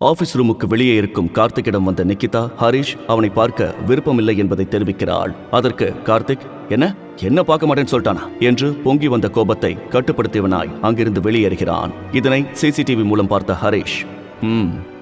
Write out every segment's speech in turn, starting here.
Office ரூமுக்கு வெளியே இருக்கும் கார்த்திக்கிடம் வந்த நிக்கிதா ஹரிஷ் அவனை பார்க்க விருப்பமில்லை என்பதை தெரிவிக்கிறாள். அதற்கு கார்த்திக், என்ன பார்க்க மாட்டேன்னு சொல்லிட்டானா என்று பொங்கி வந்த கோபத்தை கட்டுப்படுத்தியவனாய் அங்கிருந்து வெளியேறுகிறான். இதனை சிசிடிவி மூலம் பார்த்த ஹரிஷ்,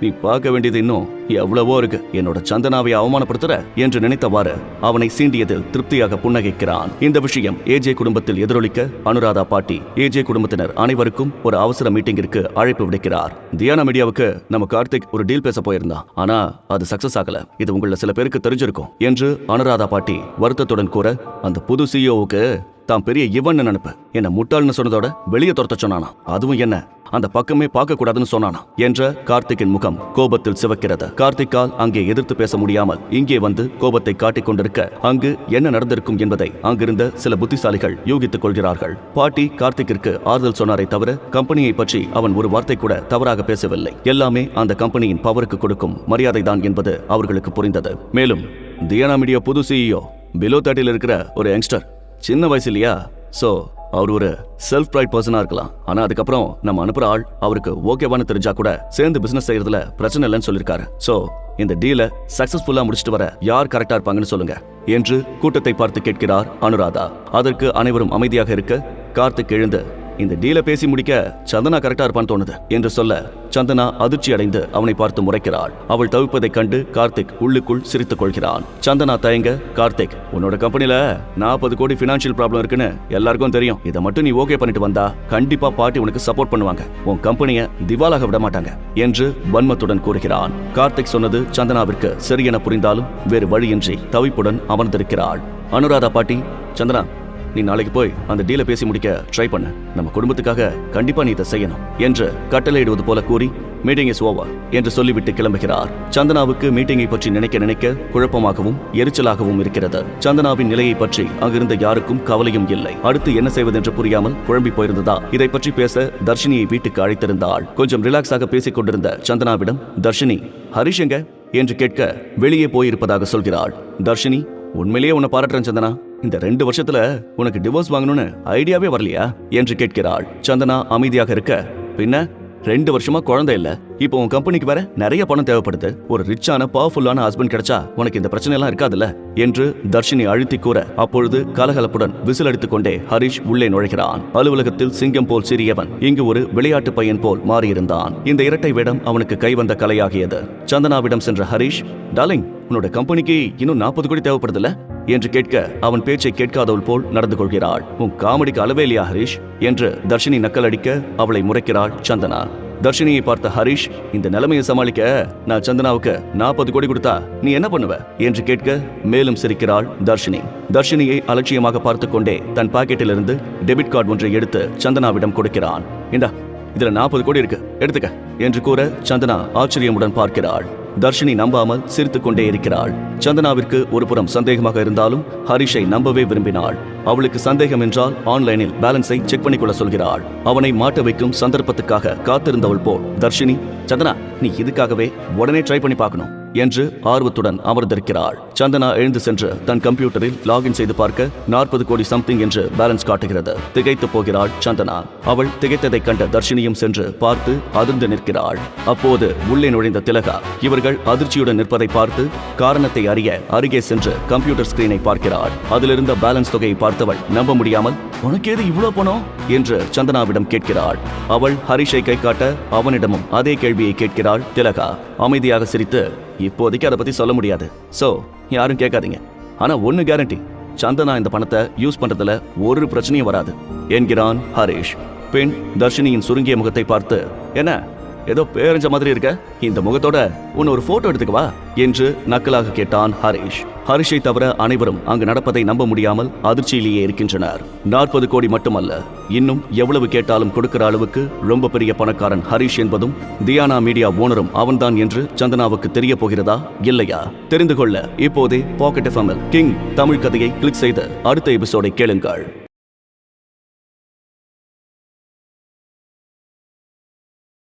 நீ பார்க்க வேண்டியது இன்னும் எவ்வளவோ இருக்கு, என்னோட சந்தனாவை அவமானப்படுத்துற என்று நினைத்தவாறு அவனை சீண்டியதில் திருப்தியாக புன்னகைக்கிறான். இந்த விஷயம் ஏஜே குடும்பத்தில் எதிரொலிக்க அனுராதா பாட்டி ஏஜே குடும்பத்தினர் அனைவருக்கும் ஒரு அவசர மீட்டிங்கிற்கு அழைப்பு விடுக்கிறார். தியானா மீடியாவுக்கு நம்ம கார்த்திக் ஒரு டீல் பேச போயிருந்தான், ஆனா அது சக்சஸ் ஆகல, இது உங்கள சில பேருக்கு தெரிஞ்சிருக்கும் என்று அனுராதா பாட்டி வருத்தத்துடன் கூற, அந்த புது சிஇஓவுக்கு தான் பெரிய இவன் நினைப்பு, என்ன முட்டாள்னு சொன்னதோட வெளியே துரத்த சொன்னானா, அதுவும் என்ன அந்த பக்கமே பார்க்க கூடாதுன்னு சொன்னானா என்ற கார்த்திக்கின் முகம் கோபத்தில் சிவக்கிறது. கார்த்திக்கால் அங்கே எதிர்த்து பேச முடியாமல் இங்கே வந்து கோபத்தை காட்டிக் கொண்டிருக்க அங்கு என்ன நடந்திருக்கும் என்பதை அங்கிருந்த சில புத்திசாலிகள் யூகித்துக் கொள்கிறார்கள். பாட்டி கார்த்திக்கிற்கு ஆறுதல் சொன்னாரை தவிர கம்பெனியை பற்றி அவன் ஒரு வார்த்தை கூட தவறாக பேசவில்லை. எல்லாமே அந்த கம்பெனியின் பவருக்கு கொடுக்கும் மரியாதை தான் என்பது அவர்களுக்கு புரிந்தது. மேலும் தியானா மீடியா புது சிஇஓ பிலோ 30 இருக்கிற ஒரு யங்ஸ்டர், சின்ன வயசு இல்லையா, சோ அவர் ஒரு செல்ஃப் ப்ரைட் பர்சனா இருக்கலாம், ஆனா அதுக்கப்புறம் நம்ம அனுப்புற ஆள் அவருக்கு ஓகேவானு தெரிஞ்சா கூட சேர்ந்து பிசினஸ் செய்யறதுல பிரச்சனை இல்லைன்னு சொல்லிருக்காரு. சோ இந்த டீலை சக்சஸ்ஃபுல்லா முடிச்சிட்டு வர யார் கரெக்டா இருப்பாங்கன்னு சொல்லுங்க என்று கூட்டத்தை பார்த்து கேட்கிறார் அனுராதா. அதற்கு அனைவரும் அமைதியாக இருக்க கார்த்திக் எழுந்து, இந்த டீலை பேசி முடிக்க சந்தனா கரெக்டா இருப்பான்னு தோணுது என்று சொல்ல சந்தனா அதிர்ச்சி அடைந்து அவனை பார்த்து முறைக்கிறாள். அவள் தவிப்பதைக் கண்டு கார்த்திக் உள்ளுக்குள் சிரித்துக் கொள்கிறான். சந்தனா தயங்க, கார்த்திக், உன்னோட கம்பெனில 40 கோடி பினான்சியல் ப்ராப்ளம் இருக்குன்னு எல்லாருக்கும் தெரியும், இதை மட்டும் நீ ஓகே பண்ணிட்டு வந்தா கண்டிப்பா பார்ட்டி உனக்கு சப்போர்ட் பண்ணுவாங்க, உன் கம்பெனியை திவாலாக விட மாட்டாங்க என்று வன்மத்துடன் கூறுகிறான். கார்த்திக் சொன்னது சந்தனாவிற்கு சரியென புரிந்தாலும் வேறு வழியின்றி தவிப்புடன் அமர்ந்திருக்கிறாள். அனுராதா பாட்டி, சந்தனா, நீ நாளைக்கு போய் அந்த டீலை பேசி முடிக்க ட்ரை பண்ணு, நம்ம குடும்பத்துக்காக கண்டிப்பா நீ இதை செய்யணும் என்று கட்டளையிடுவது போல கூறி மீட்டிங் இஸ் ஓவர் என்று சொல்லிவிட்டு கிளம்புகிறார். சந்தனாவுக்கு மீட்டிங்கை பற்றி நினைக்க குழப்பமாகவும் எரிச்சலாகவும் இருக்கிறது. சந்தனாவின் நிலையை பற்றி அங்கிருந்த யாருக்கும் கவலையும் இல்லை. அடுத்து என்ன செய்வதென்று புரியாமல் குழம்பி போயிருந்ததா இதை பற்றி பேச தர்ஷினியை வீட்டுக்கு அழைத்திருந்தாள். கொஞ்சம் ரிலாக்ஸாக பேசிக் கொண்டிருந்த சந்தனாவிடம் தர்ஷினி, ஹரிஷ் எங்க என்று கேட்க வெளியே போயிருப்பதாக சொல்கிறாள். தர்ஷினி, உண்மையிலேயே உன்னை பாராட்டுறேன் சந்தனா, இந்த 2 வருஷத்துல உனக்கு டிவோர்ஸ் வாங்கணும்னு ஐடியாவே வரலையா என்று கேட்கிறாள். சந்தனா அமைதியாக இருக்க, பின்ன 2 வருஷமா குழந்தை இல்ல, இப்போ உன் கம்பெனிக்கு வேற நிறைய பணம் தேவைப்படுது, ஒரு ரிச்சான பவர்ஃபுல்லான ஹஸ்பண்ட் கிடைச்சா உனக்கு இந்த பிரச்சனை எல்லாம் இருக்காதுல்ல என்று தர்ஷினி அழுத்தி கூற, அப்பொழுது கலகலப்புடன் விசில் அடித்துக் கொண்டே ஹரிஷ் உள்ளே நுழைகிறான். அலுவலகத்தில் சிங்கம் போல் சிறியவன் இங்கு ஒரு விளையாட்டு பையன் போல் மாறியிருந்தான். இந்த இரட்டை வேடம் அவனுக்கு கைவந்த கலையாகியது. சந்தனாவிடம் சென்ற ஹரிஷ், டார்லிங், உன்னோட கம்பெனிக்கு இன்னும் 40 கோடி தேவைப்படுதுல்ல என்று கேட்க அவன் பேச்சை கேட்காதவள் போல் நடந்து கொள்கிறாள். உன் காமெடிக்கு அளவே இல்லையா ஹரிஷ் என்று தர்ஷினி நக்கல் அடிக்க அவளை முறைக்கிறாள் சந்தனா. தர்ஷினியை பார்த்த ஹரிஷ், இந்த நிலைமையை சமாளிக்க நான் சந்தனாவுக்கு 40 கோடி கொடுத்தா நீ என்ன பண்ணுவ என்று கேட்க மேலும் சிரிக்கிறாள் தர்ஷினி. தர்ஷினியை அலட்சியமாக பார்த்து கொண்டே தன் பாக்கெட்டிலிருந்து டெபிட் கார்டு ஒன்றை எடுத்து சந்தனாவிடம் கொடுக்கிறான். இந்தா, இதுல 40 கோடி இருக்கு, எடுத்துக்க என்று கூற சந்தனா ஆச்சரியமுடன் பார்க்கிறாள். தர்ஷினி நம்பாமல் சிரித்துக் கொண்டே இருக்கிறாள். சந்தனாவிற்கு ஒரு புறம் சந்தேகமாக இருந்தாலும் ஹரிஷை நம்பவே விரும்பினாள். அவளுக்கு சந்தேகம் என்றால் ஆன்லைனில் பேலன்ஸை செக் பண்ணிக்கொள்ள சொல்கிறாள். அவனை மாட்ட வைக்கும் சந்தர்ப்பத்துக்காக காத்திருந்தவள் போல் தர்ஷினி, சந்தனா, நீ இதுக்காகவே உடனே ட்ரை பண்ணி பார்க்கணும் என்று ஆர்வத்துடன் அமர்ந்திருக்கிறாள். சந்தனா எழுந்து சென்று தன் கம்ப்யூட்டரில் லாகின் செய்து பார்க்க 40 கோடி சம்திங் என்று பேலன்ஸ் காட்டுகிறது. திகைத்து போகிறாள் சந்தனா. அவள் திகைத்ததை கண்ட தர்ஷினியும் சென்று பார்த்து அதிர்ந்து நிற்கிறாள். அப்போது உள்ளே நுழைந்த திலகா இவர்கள் அதிர்ச்சியுடன் நிற்பதை பார்த்து காரணத்தை அறிய அருகே சென்று கம்ப்யூட்டர் ஸ்கிரீனை பார்க்கிறாள். அதிலிருந்த பேலன்ஸ் தொகையை பார்த்தவள் நம்ப முடியாமல், உனக்கு ஏது இவ்வளவு பணம் என்று சந்தனாவிடம் கேட்கிறாள். அவள் ஹரிஷை கை காட்ட அவனிடமும் அதே கேள்வியை கேட்கிறாள் திலகா. அமைதியாக சிரித்து, இப்போதைக்கு அதை பத்தி சொல்ல முடியாது, சோ யாரும் கேட்காதீங்க, ஆனா ஒன்னு கேரண்டி, சந்தனா இந்த பணத்தை யூஸ் பண்றதுல ஒரு பிரச்சனையும் வராது என்கிறான் ஹரிஷ். பெண் தர்ஷினியின் சுருங்கிய முகத்தை பார்த்து, என்ன ஏதோ பேரஞ்ச மாதிரி இருக்க, இந்த முகத்தோட உன்னை ஒரு போட்டோ எடுத்துக்கவா என்று நக்கலாக கேட்டான் ஹரிஷ். ஹரிஷை தவிர அனைவரும் அங்கு நடப்பதை நம்ப முடியாமல் அதிர்ச்சியிலேயே இருக்கின்றனர். 40 கோடி மட்டுமல்ல, இன்னும் எவ்வளவு கேட்டாலும் கொடுக்கிற அளவுக்கு ரொம்ப பெரிய பணக்காரன் ஹரிஷ் என்பதும் தியானா மீடியா ஓனரும் அவன்தான் என்று சந்தனாவுக்கு தெரிய போகிறதா இல்லையா? தெரிந்து கொள்ள இப்போதே பாக்கெட் எஃப்எம்மில் கிங் தமிழ் கதையை கிளிக் செய்து அடுத்த எபிசோடை கேளுங்கள்.